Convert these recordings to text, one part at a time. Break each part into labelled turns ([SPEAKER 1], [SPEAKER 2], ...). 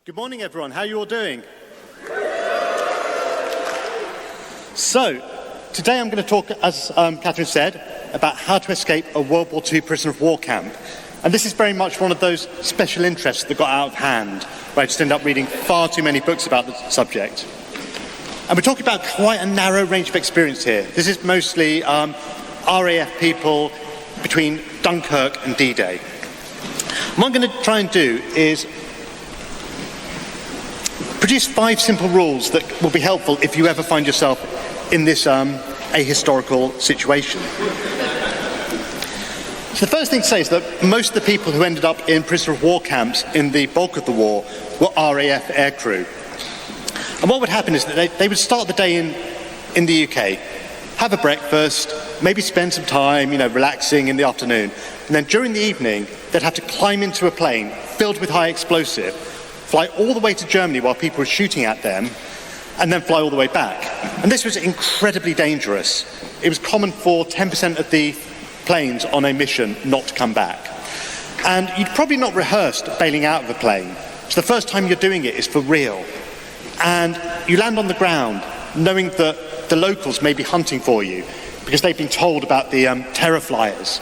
[SPEAKER 1] Good morning, everyone. How are you all doing? So, today I'm going to talk, as Catherine said, about how to escape a World War II prisoner of war camp. And this is very much one of those special interests that got out of hand, where I just ended up reading far too many books about the subject. And we're talking about quite a narrow range of experience here. This is mostly RAF people between Dunkirk and D-Day. What I'm going to try and do is produce 5 simple rules that will be helpful if you ever find yourself in this ahistorical situation. So the first thing to say is that most of the people who ended up in prisoner of war camps in the bulk of the war were RAF aircrew. And what would happen is that they would start the day in the UK, have a breakfast, maybe spend some time, relaxing in the afternoon, and then during the evening they'd have to climb into a plane filled with high explosive, fly all the way to Germany while people were shooting at them, and then fly all the way back. And this was incredibly dangerous. It was common for 10% of the planes on a mission not to come back. And you'd probably not rehearsed bailing out of a plane. So the first time you're doing it is for real. And you land on the ground knowing that the locals may be hunting for you because they've been told about the terror flyers.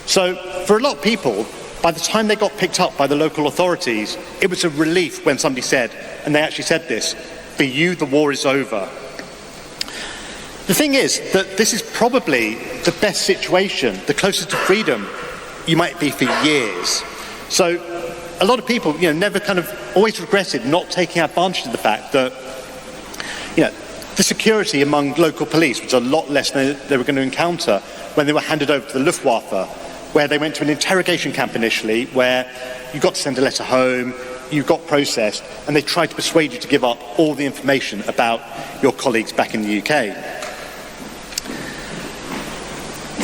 [SPEAKER 1] So for a lot of people, by the time they got picked up by the local authorities, it was a relief when somebody said, and they actually said this, "For you, the war is over." The thing is that this is probably the best situation, the closest to freedom you might be for years. So a lot of people, never always regretted not taking advantage of the fact that, the security among local police was a lot less than they were going to encounter when they were handed over to the Luftwaffe, where they went to an interrogation camp initially, where you got to send a letter home, you got processed, and they tried to persuade you to give up all the information about your colleagues back in the UK.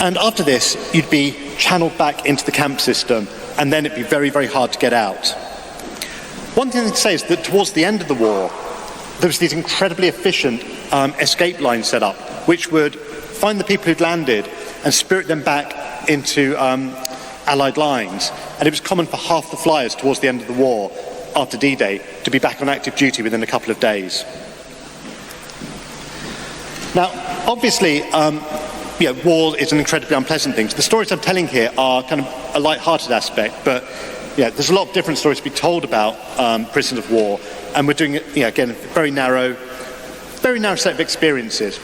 [SPEAKER 1] And after this, you'd be channeled back into the camp system, and then it'd be very, very hard to get out. One thing to say is that towards the end of the war, there was these incredibly efficient escape lines set up, which would find the people who'd landed and spirit them back into Allied lines. And it was common for half the flyers towards the end of the war, after D-Day, to be back on active duty within a couple of days. Now, obviously, war is an incredibly unpleasant thing. So the stories I'm telling here are kind of a light-hearted aspect, but there's a lot of different stories to be told about prisoners of war, and we're doing it, again, a very narrow set of experiences.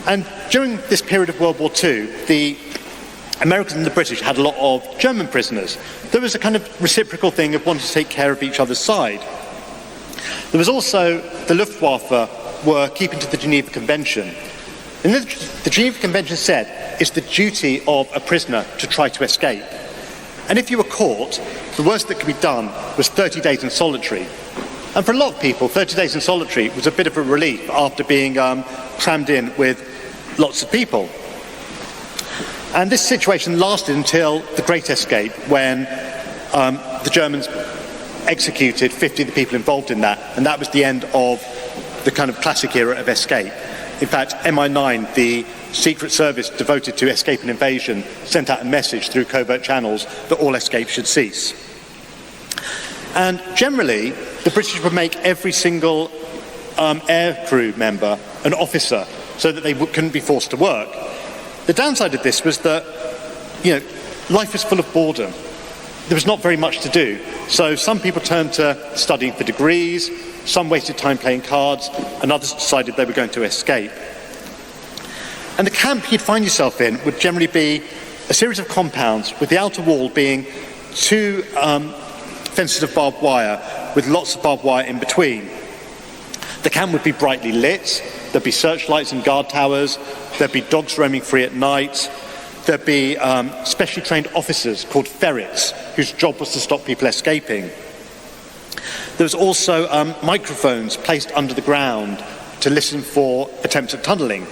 [SPEAKER 1] And during this period of World War II, the Americans and the British had a lot of German prisoners. There was a kind of reciprocal thing of wanting to take care of each other's side. There was also the Luftwaffe were keeping to the Geneva Convention. And the Geneva Convention said it's the duty of a prisoner to try to escape. And if you were caught, the worst that could be done was 30 days in solitary. And for a lot of people, 30 days in solitary was a bit of a relief after being crammed in with lots of people. And this situation lasted until the Great Escape, when the Germans executed 50 of the people involved in that, and that was the end of the kind of classic era of escape. In fact, MI9, the secret service devoted to escape and invasion, sent out a message through covert channels that all escape should cease. And generally, the British would make every single aircrew member an officer so that they couldn't be forced to work. The downside of this was that, life was full of boredom. There was not very much to do. So some people turned to studying for degrees, some wasted time playing cards, and others decided they were going to escape. And the camp you'd find yourself in would generally be a series of compounds, with the outer wall being 2 fences of barbed wire with lots of barbed wire in between. The camp would be brightly lit, there'd be searchlights and guard towers, there'd be dogs roaming free at night, there'd be specially trained officers called ferrets, whose job was to stop people escaping. There was also microphones placed under the ground to listen for attempts at tunnelling.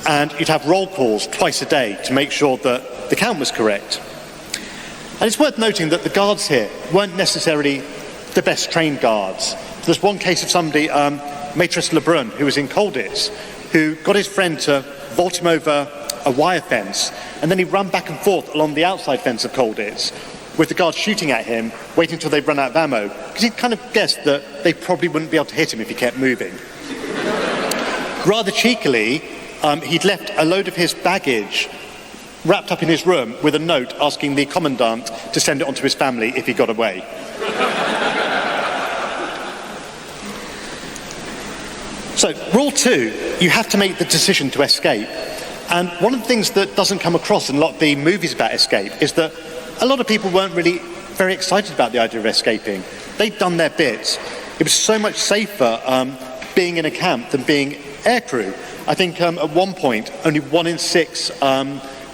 [SPEAKER 1] And you'd have roll calls twice a day to make sure that the count was correct. And it's worth noting that the guards here weren't necessarily the best trained guards. There's one case of somebody, Maîtresse Lebrun, who was in Colditz, who got his friend to vault him over a wire fence, and then he ran back and forth along the outside fence of Colditz, with the guards shooting at him, waiting until they'd run out of ammo, because he'd kind of guessed that they probably wouldn't be able to hit him if he kept moving. Rather cheekily, he'd left a load of his baggage wrapped up in his room with a note asking the commandant to send it on to his family if he got away. So, rule 2, you have to make the decision to escape. And one of the things that doesn't come across in a lot of the movies about escape is that a lot of people weren't really very excited about the idea of escaping. They'd done their bits. It was so much safer being in a camp than being aircrew. I think at one point, only 1 in 6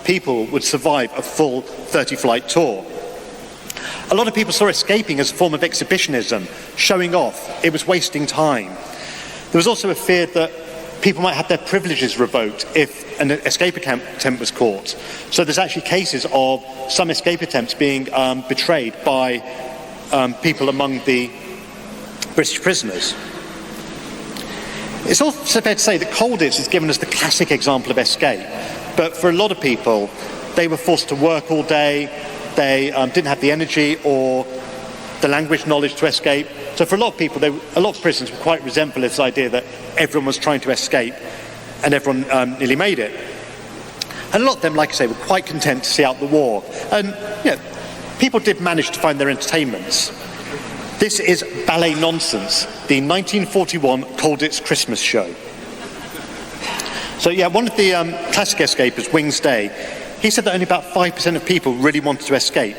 [SPEAKER 1] people would survive a full 30-flight tour. A lot of people saw escaping as a form of exhibitionism, showing off. It was wasting time. There was also a fear that people might have their privileges revoked if an escape attempt was caught. So there's actually cases of some escape attempts being betrayed by people among the British prisoners. It's also fair to say that Colditz is given as the classic example of escape. But for a lot of people, they were forced to work all day, they didn't have the energy or the language knowledge to escape. So for a lot of people, a lot of prisoners were quite resentful of this idea that everyone was trying to escape and everyone nearly made it. And a lot of them, like I say, were quite content to see out the war. And people did manage to find their entertainments. This is Ballet Nonsense, the 1941 Colditz Christmas show. So one of the classic escapers, Wings Day, he said that only about 5% of people really wanted to escape,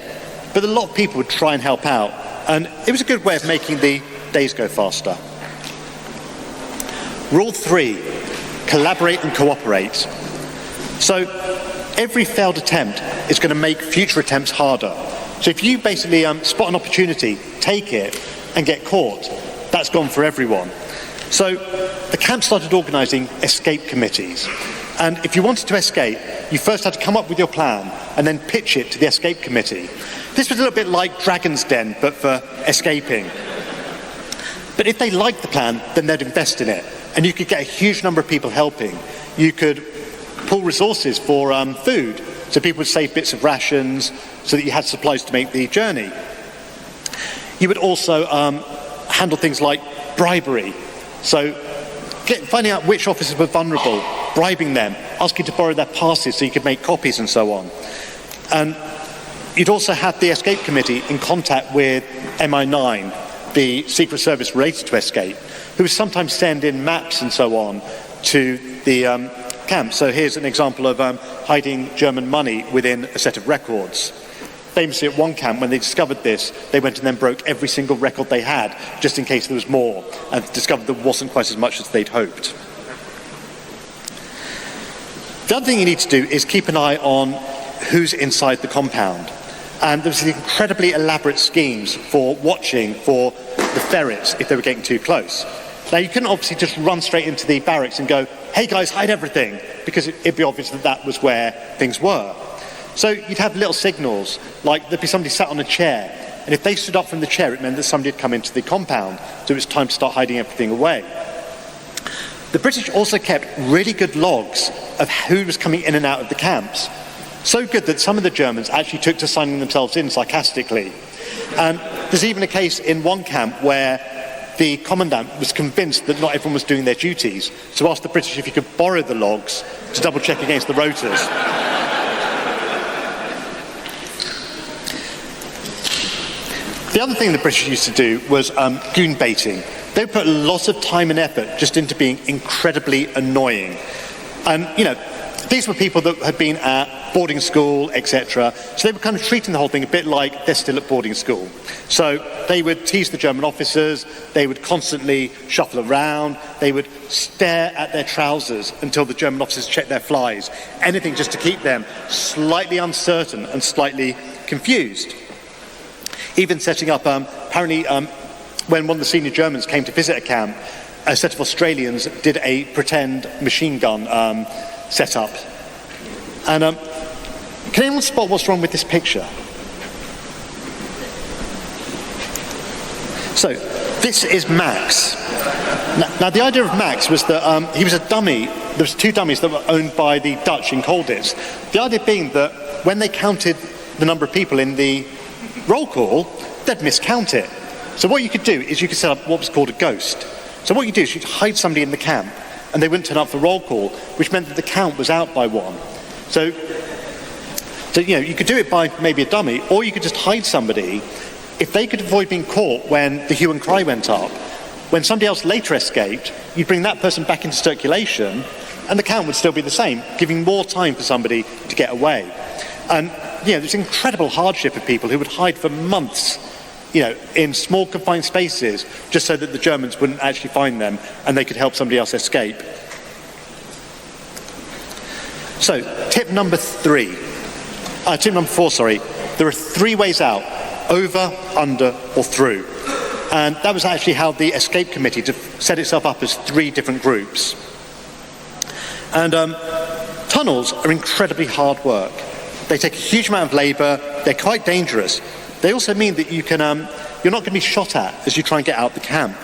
[SPEAKER 1] but a lot of people would try and help out, and it was a good way of making the days go faster. Rule 3, collaborate and cooperate. So every failed attempt is going to make future attempts harder. So if you basically spot an opportunity, take it, and get caught, that's gone for everyone. So the camp started organising escape committees. And if you wanted to escape, you first had to come up with your plan and then pitch it to the escape committee. This was a little bit like Dragon's Den, but for escaping. But if they liked the plan, then they'd invest in it. And you could get a huge number of people helping. You could pull resources for food, so people would save bits of rations so that you had supplies to make the journey. You would also handle things like bribery. So finding out which officers were vulnerable, bribing them, asking to borrow their passes so you could make copies and so on. And you'd also have the escape committee in contact with MI9, the Secret Service related to escape, who would sometimes send in maps and so on to the camp. So here's an example of hiding German money within a set of records. Famously at one camp, when they discovered this, they went and then broke every single record they had, just in case there was more, and discovered there wasn't quite as much as they'd hoped. The other thing you need to do is keep an eye on who's inside the compound. And there's incredibly elaborate schemes for watching for the ferrets if they were getting too close. Now, you couldn't obviously just run straight into the barracks and go, "Hey guys, hide everything," because it'd be obvious that that was where things were. So you'd have little signals, like there'd be somebody sat on a chair, and if they stood up from the chair, it meant that somebody had come into the compound, so it was time to start hiding everything away. The British also kept really good logs of who was coming in and out of the camps. So good that some of the Germans actually took to signing themselves in sarcastically. And there's even a case in one camp where the commandant was convinced that not everyone was doing their duties, so asked the British if he could borrow the logs to double check against the rotors. The other thing the British used to do was goon baiting. They put lots of time and effort just into being incredibly annoying. And, these were people that had been at boarding school, etc. So they were kind of treating the whole thing a bit like they're still at boarding school. So they would tease the German officers, they would constantly shuffle around, they would stare at their trousers until the German officers checked their flies. Anything just to keep them slightly uncertain and slightly confused. Even setting up, apparently, when one of the senior Germans came to visit a camp, a set of Australians did a pretend machine gun setup. And can anyone spot what's wrong with this picture? So, this is Max. Now the idea of Max was that he was a dummy. There was 2 dummies that were owned by the Dutch in Colditz. The idea being that when they counted the number of people in the roll call, they'd miscount it. So what you could do is you could set up what was called a ghost. So what you do is you'd hide somebody in the camp, and they wouldn't turn up for roll call, which meant that the count was out by one. So you could do it by maybe a dummy, or you could just hide somebody. If they could avoid being caught when the hue and cry went up, when somebody else later escaped, you'd bring that person back into circulation, and the count would still be the same, giving more time for somebody to get away. And there's incredible hardship of people who would hide for months, in small confined spaces, just so that the Germans wouldn't actually find them and they could help somebody else escape. So, tip number 4, there are 3 ways out: over, under, or through. And that was actually how the escape committee set itself up as 3 different groups. And tunnels are incredibly hard work. They take a huge amount of labour, they're quite dangerous. They also mean that you're not going to be shot at as you try and get out of the camp.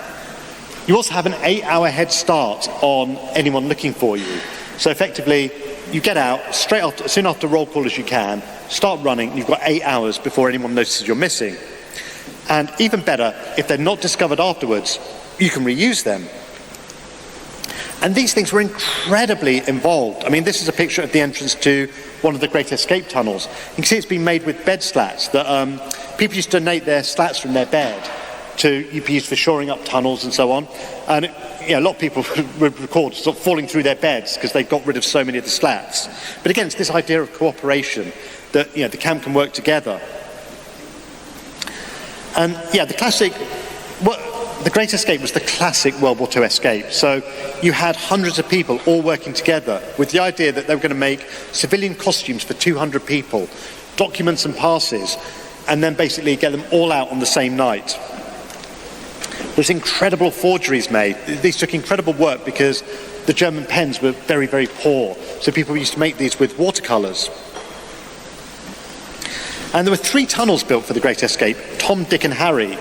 [SPEAKER 1] You also have an 8-hour head start on anyone looking for you. So effectively, you get out as soon after roll call as you can, start running, you've got 8 hours before anyone notices you're missing. And even better, if they're not discovered afterwards, you can reuse them. And these things were incredibly involved. I mean, this is a picture of the entrance to one of the Great Escape tunnels. You can see it's been made with bed slats that people used to donate their slats from their bed to be used for shoring up tunnels and so on. And a lot of people would record sort of falling through their beds because they got rid of so many of the slats. But again, it's this idea of cooperation, that the camp can work together. And the Great Escape was the classic World War II escape. So you had hundreds of people all working together with the idea that they were going to make civilian costumes for 200 people, documents and passes, and then basically get them all out on the same night. There's incredible forgeries made. These took incredible work because the German pens were very, very poor. So people used to make these with watercolours. And there were 3 tunnels built for the Great Escape: Tom, Dick and Harry.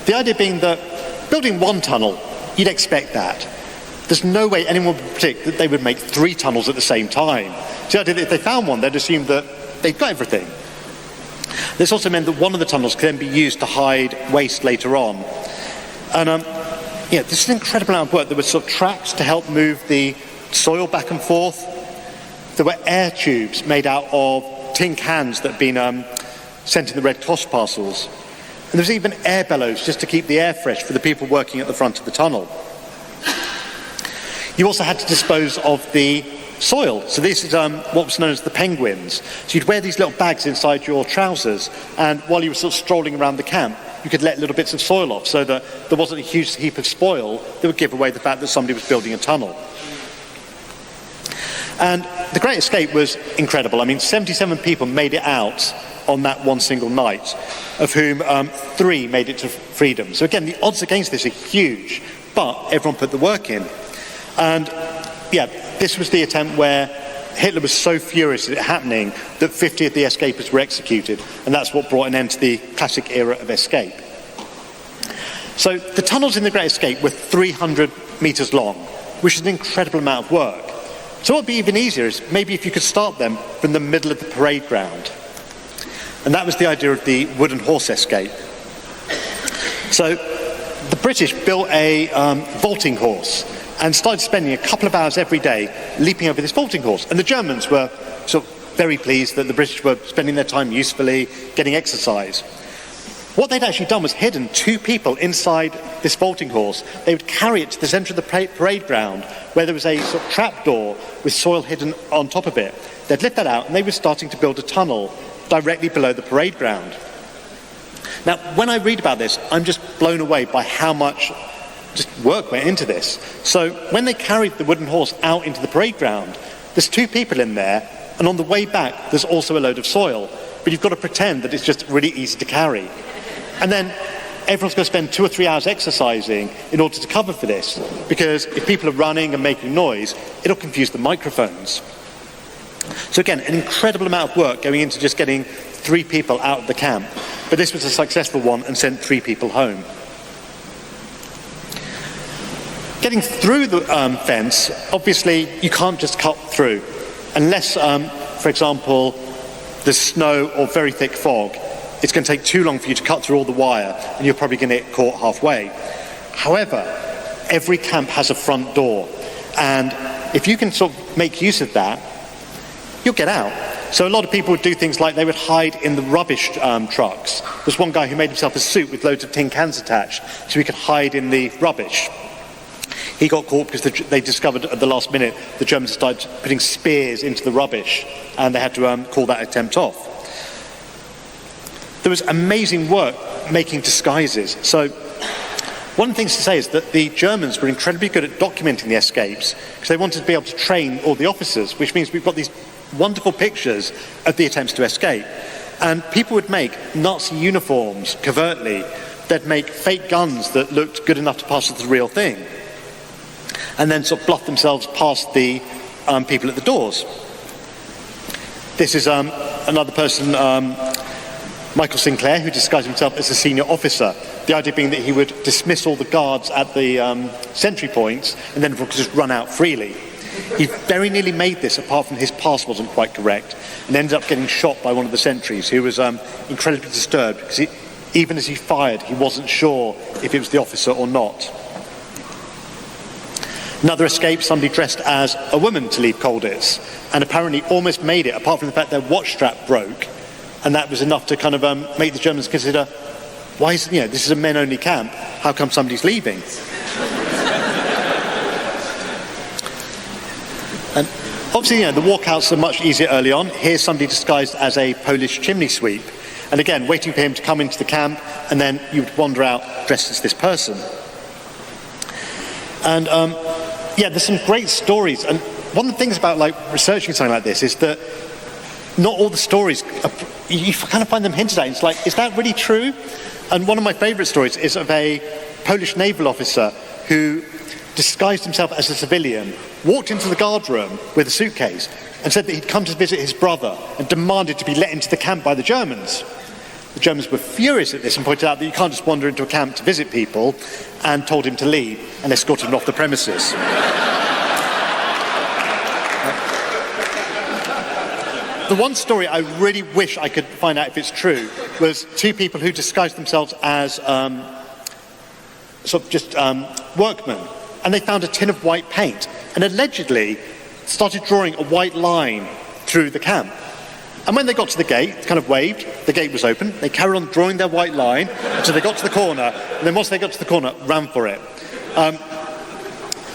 [SPEAKER 1] The idea being that building 1 tunnel, you'd expect that. There's no way anyone would predict that they would make 3 tunnels at the same time. So the idea that if they found one, they'd assume that they'd got everything. This also meant that one of the tunnels could then be used to hide waste later on. And this is an incredible amount of work. There were sort of tracks to help move the soil back and forth. There were air tubes made out of tin cans that had been sent in the Red Cross parcels. And there was even air bellows just to keep the air fresh for the people working at the front of the tunnel. You also had to dispose of the soil. So this is what was known as the penguins. So you'd wear these little bags inside your trousers, and while you were sort of strolling around the camp, you could let little bits of soil off so that there wasn't a huge heap of spoil that would give away the fact that somebody was building a tunnel. And the Great Escape was incredible. I mean, 77 people made it out on that one single night, of whom 3 made it to freedom. So again, the odds against this are huge, but everyone put the work in. And this was the attempt where Hitler was so furious at it happening that 50 of the escapers were executed, and that's what brought an end to the classic era of escape. So the tunnels in the Great Escape were 300 metres long, which is an incredible amount of work. So what would be even easier is maybe if you could start them from the middle of the parade ground. And that was the idea of the wooden horse escape. So the British built a vaulting horse and started spending a couple of hours every day leaping over this vaulting horse. And the Germans were sort of very pleased that the British were spending their time usefully, getting exercise. What they'd actually done was hidden 2 people inside this vaulting horse. They would carry it to the centre of the parade ground where there was a sort of trap door with soil hidden on top of it. They'd lift that out and they were starting to build a tunnel directly below the parade ground. Now, when I read about this, I'm just blown away by how much just work went into this. So when they carried the wooden horse out into the parade ground, there's 2 people in there, and on the way back there's also a load of soil, but you've got to pretend that it's just really easy to carry. And then everyone's going to spend 2 or 3 hours exercising in order to cover for this, because if people are running and making noise, it'll confuse the microphones. So again, an incredible amount of work going into just getting 3 people out of the camp, but this was a successful one and sent 3 people home. Getting through the fence, obviously you can't just cut through unless, for example, there's snow or very thick fog. it's going to take too long for you to cut through all the wire, and you're probably going to get caught halfway. However, every camp has a front door, and if you can sort of make use of that, you'll get out. So a lot of people would do things like they would hide in the rubbish trucks. There's one guy who made himself a suit with loads of tin cans attached so he could hide in the rubbish. He got caught because they discovered at the last minute the Germans started putting spears into the rubbish, and they had to call that attempt off. There was amazing work making disguises. So one of the things to say is that the Germans were incredibly good at documenting the escapes because they wanted to be able to train all the officers, which means we've got these wonderful pictures of the attempts to escape. And people would make Nazi uniforms covertly. They'd make fake guns that looked good enough to pass as the real thing, and then sort of bluff themselves past the people at the doors. This is another person, Michael Sinclair, who disguised himself as a senior officer. The idea being that he would dismiss all the guards at the sentry points and then just run out freely. He very nearly made this, apart from his pass wasn't quite correct, and ended up getting shot by one of the sentries, who was incredibly disturbed because even as he fired, he wasn't sure if it was the officer or not. Another escape, somebody dressed as a woman to leave Colditz, and apparently almost made it, apart from the fact their watch strap broke, and that was enough to kind of make the Germans consider, why is, this is a men-only camp, how come somebody's leaving? And obviously, the walkouts are much easier early on. Here's somebody disguised as a Polish chimney sweep, and again, waiting for him to come into the camp, and then you'd wander out dressed as this person. And there's some great stories, and one of the things about researching something like this is that not all the stories, you kind of find them hinted at. It's like, is that really true? And one of my favourite stories is of a Polish naval officer who disguised himself as a civilian, walked into the guard room with a suitcase, and said that he'd come to visit his brother and demanded to be let into the camp by the Germans. The Germans were furious at this and pointed out that you can't just wander into a camp to visit people, and told him to leave and escorted him off the premises. The one story I really wish I could find out if it's true was two people who disguised themselves as workmen, and they found a tin of white paint and allegedly started drawing a white line through the camp. And when they got to the gate, kind of waved, the gate was open, they carried on drawing their white line until they got to the corner, and then once they got to the corner, ran for it.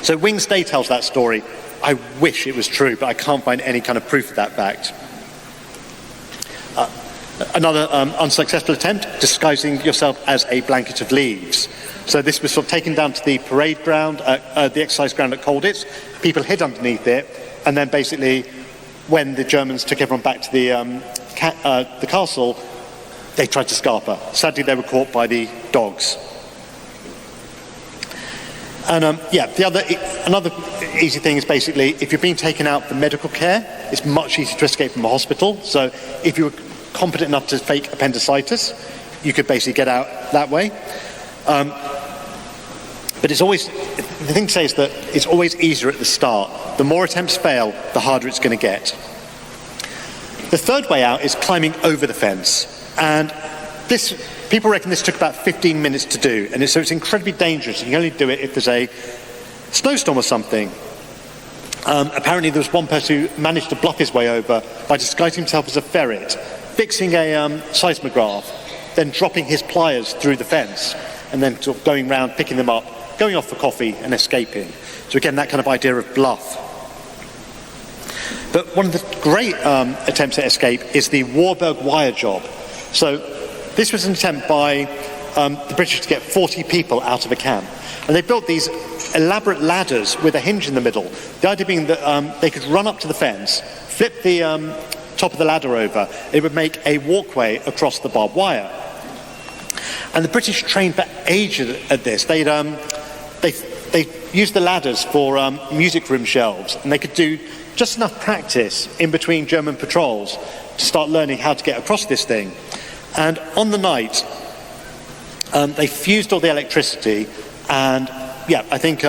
[SPEAKER 1] So Wings Day tells that story. I wish it was true, but I can't find any kind of proof of that fact. Another unsuccessful attempt, disguising yourself as a blanket of leaves. So this was sort of taken down to the parade ground, the exercise ground at Colditz. People hid underneath it, and then basically, when the Germans took everyone back to the castle, they tried to scarper. Sadly, they were caught by the dogs. And another easy thing is basically, if you're being taken out for medical care, it's much easier to escape from a hospital. So if you were competent enough to fake appendicitis, you could basically get out that way. But it's always, the thing to say is that it's always easier at the start. The more attempts fail, the harder it's going to get. The third way out is climbing over the fence. And people reckon this took about 15 minutes to do. And so it's incredibly dangerous. You can only do it if there's a snowstorm or something. Apparently there was one person who managed to bluff his way over by disguising himself as a ferret, fixing a seismograph, then dropping his pliers through the fence, and then sort of going round, picking them up, going off for coffee and escaping. So again, that kind of idea of bluff. But one of the great attempts at escape is the Warburg wire job. So this was an attempt by the British to get 40 people out of a camp. And they built these elaborate ladders with a hinge in the middle. The idea being that they could run up to the fence, flip the top of the ladder over, it would make a walkway across the barbed wire. And the British trained for ages at this. They used the ladders for music room shelves, and they could do just enough practice in between German patrols to start learning how to get across this thing. And on the night, they fused all the electricity, and I think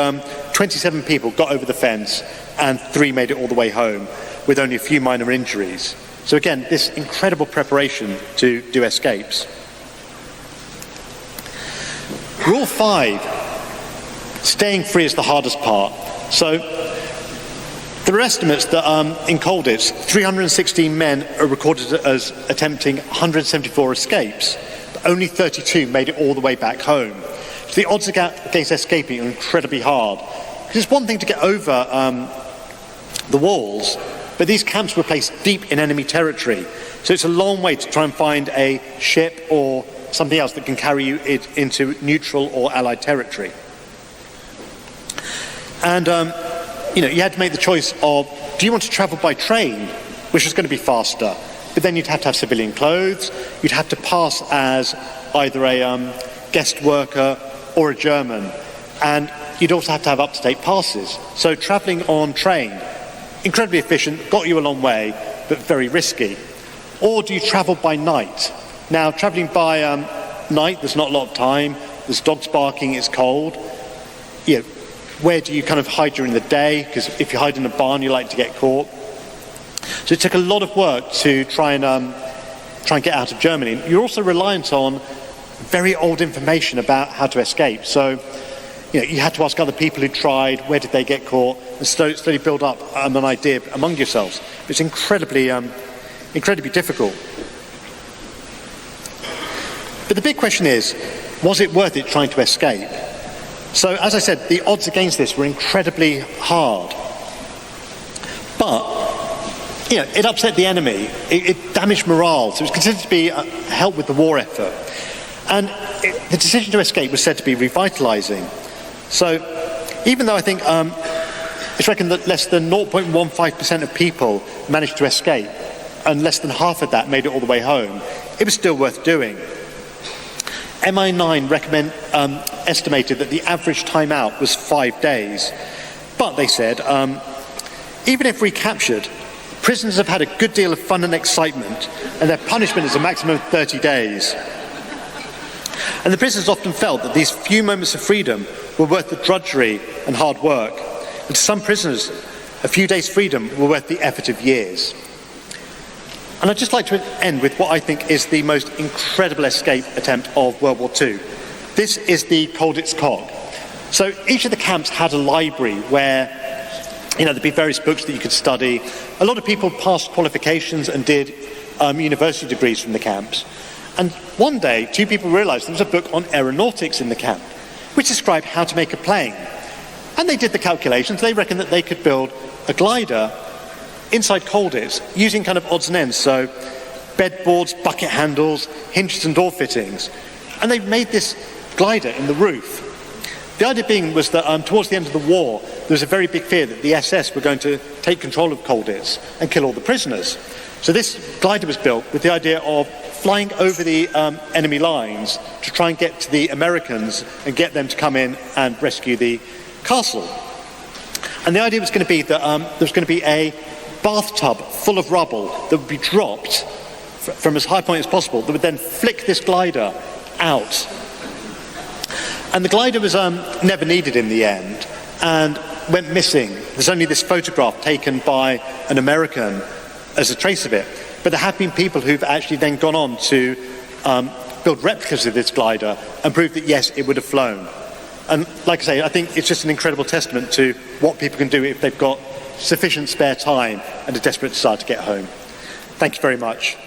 [SPEAKER 1] 27 people got over the fence, and 3 made it all the way home with only a few minor injuries. So again, this incredible preparation to do escapes. Rule 5, staying free is the hardest part. So there are estimates that in Colditz, 316 men are recorded as attempting 174 escapes, but only 32 made it all the way back home. So the odds against escaping are incredibly hard. Because it's one thing to get over the walls, but these camps were placed deep in enemy territory. So it's a long way to try and find a ship or something else that can carry you into neutral or allied territory. And you had to make the choice of, do you want to travel by train, which was going to be faster, but then you'd have to have civilian clothes, you'd have to pass as either a guest worker or a German, and you'd also have to have up-to-date passes. So travelling on train, incredibly efficient, got you a long way, but very risky. Or do you travel by night? Now, travelling by night, there's not a lot of time, there's dogs barking, it's cold. Where do you kind of hide during the day? Because if you hide in a barn, you like to get caught. So it took a lot of work to try and get out of Germany. You're also reliant on very old information about how to escape. So, you had to ask other people who tried, where did they get caught, and slowly build up an idea among yourselves. It's incredibly difficult. But the big question is, was it worth it trying to escape? So, as I said, the odds against this were incredibly hard. But, it upset the enemy. It damaged morale. So it was considered to be help with the war effort. And the decision to escape was said to be revitalizing. So, even though I think it's reckoned that less than 0.15% of people managed to escape, and less than half of that made it all the way home, it was still worth doing. MI9 estimated that the average time out was 5 days. But they said, even if recaptured, prisoners have had a good deal of fun and excitement, and their punishment is a maximum of 30 days. And the prisoners often felt that these few moments of freedom were worth the drudgery and hard work. And to some prisoners, a few days' freedom were worth the effort of years. And I'd just like to end with what I think is the most incredible escape attempt of World War II. This is the Colditz Cog. So each of the camps had a library where, there'd be various books that you could study. A lot of people passed qualifications and did university degrees from the camps. And one day, 2 people realised there was a book on aeronautics in the camp, which described how to make a plane. And they did the calculations. They reckoned that they could build a glider inside Colditz using kind of odds and ends, so bedboards, bucket handles, hinges and door fittings. And they made this glider in the roof. The idea being was that towards the end of the war, there was a very big fear that the SS were going to take control of Colditz and kill all the prisoners. So this glider was built with the idea of flying over the enemy lines to try and get to the Americans and get them to come in and rescue the castle. And the idea was going to be that there was going to be a bathtub full of rubble that would be dropped from as high a point as possible that would then flick this glider out. And the glider was never needed in the end and went missing. There's only this photograph taken by an American as a trace of it. But there have been people who've actually then gone on to build replicas of this glider and prove that, yes, it would have flown. And like I say, I think it's just an incredible testament to what people can do if they've got sufficient spare time and a desperate desire to get home. Thank you very much.